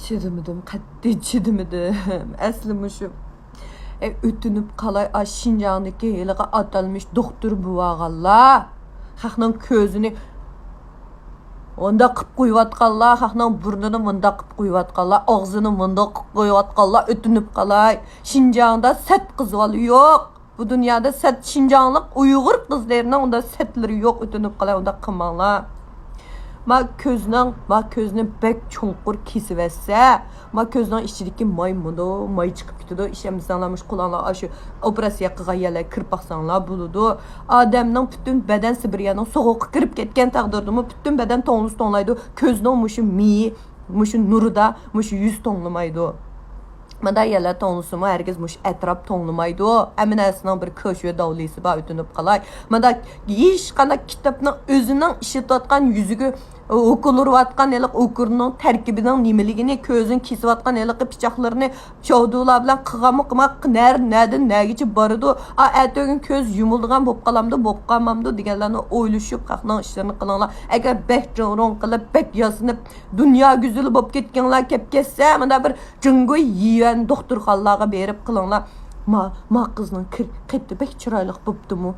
Çidimedim, qattiq çidimedim. Əslimi şu ötünüp qalay Şinjan'daki heliga atalmış doktor buvağalla. Xalqның közünü onda qıp qoyuvatqanlar, xalqның burnunu mında qıp qoyuvatqanlar, ağzını mında qıp qoyuvatqanlar ötünüp qalay. Şinjan'da sət qızvalı yo'q. Bu dünyada sət Şinjanlıq Uyğur qızlarının onda sətləri yo'q, ötünüp qalay onda qılmanglar. Ma közünü bek çonqur kesivetse, ma közünün içindeki may çıkıp gidiyor. İşemizdenlamış kulağına şu operasiya qığa yerler kırıp baksanlar buludu. Adem'nin bütün beden Sibiryanın soğuğu kırıp ketken taqdirdi mı bütün beden tonlusu tonlaydı. Közünün muşu miyi, muşu nuru da muşu yüz tonlamaydı. Mada yerler tonlusu mu herkes muş etraf tonlamaydı. Emin esnaf bir köşüye davlisi ba ötünüp qalay. Mada hiç kana kitapның özünün işitatkan yüzügü okulurvatkan elik okurunun terkibinin nimeligini közün kesivatkan elik pichaqlarını şovdular bilan qıqamaq nereden negici barıdı. Ertөгün köz yumulduğan bop qalamdı bop qalmamdı deganlarni o'ylashib qaqның işlerini qılanglar. Agar bek ron qilib bek yasınıp dünya güzeli bop ketganlar kep kesse mana bir jungo yiyen doktorxonalarga berib qılanglar. Ma qızның qetti bek chiroyli bopdimi?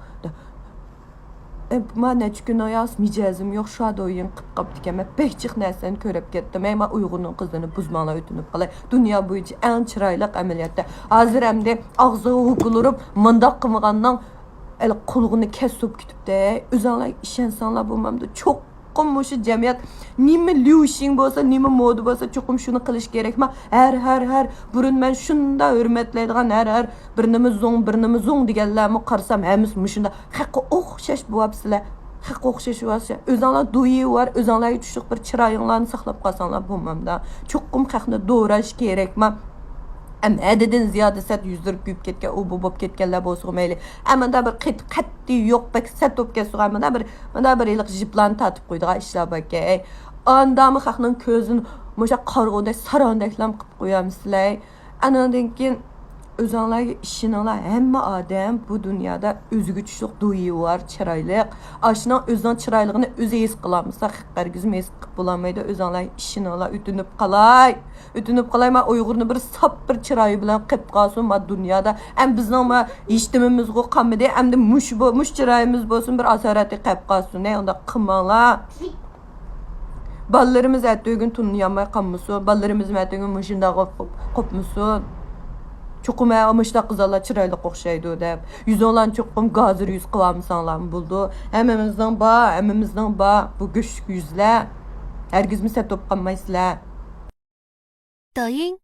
Ma neçə gün ayas micazım yox şad oyun qıp dikəmə bəkçiq nərsəni görüb getdim. Ma Uyğurun qızını buzmana ötünüb qalay. Dünya boyunca ən chiroyli əməliyyatda. Hazır əmdə ağzı hukulurup mındaq qımğandan el qulğunu kesib kütübdə. Özənlər işənsanlar bulmamdı. Çox qımmışı cəmiyyət nima liushing bolsa, nima moda bolsa çoxum şunu qilish kerak. Ma hər burun mən şunda hörmətləydigan hər birnimiz zong deganlarni qarsam həmiz müşunda haqqı oxşaş bo'apsizlar. Haqqı oxşaş bo'lsa, özənlər duyi var, özənlər tushliq bir chiroyinglarni saqlab qolsanglar bo'lmamda. Çoxum haqni doğrash kerak. Ma Əmədədən ziyadə sət yüzdürüb güyüb ketken, o bu bop ketkenlər bolsa meyli. Əməndə bir qatdi yox, bək sət top kəsur, əməndə bir eliq jiplarını tatıb qoyduğu işlər bakay. Andamı xalqның közünü məşə qarğıda sarandaklam qıb qoyamsızlar. Anandan keyin özənlərə işinələr həmmə adam bu dünyada özü güçlük duyu var, chiroyli. Aşının özünün chiroylığını özü his qılamsa, hərgizim his qıb bulamaydı. Özənlər işinələr ütünüb qalay. Ütünüb qalay ma Uyğurnu bir sap bir chiroyi bilan qıb qalsın ma dünyada. Hem bizning ma eshitimiz go qamidi, hem de muş chiroyimiz bo'lsin bir asorati qıb qalsın. Ne onda qılmanglar. Ballarımız ertөгün tunyanmay qalmısın. Ballarımız ertөгün muşunda qopmusun. Çoxum amışda qızallar chiroyli qo'xshaydi deb. Yüz olan çoxum gazir yüz qılamsanlar buldu. Həmmimizdən ba bu güçlük yüzlər. Hərgiz mi sət top qalmaysızlar. 抖音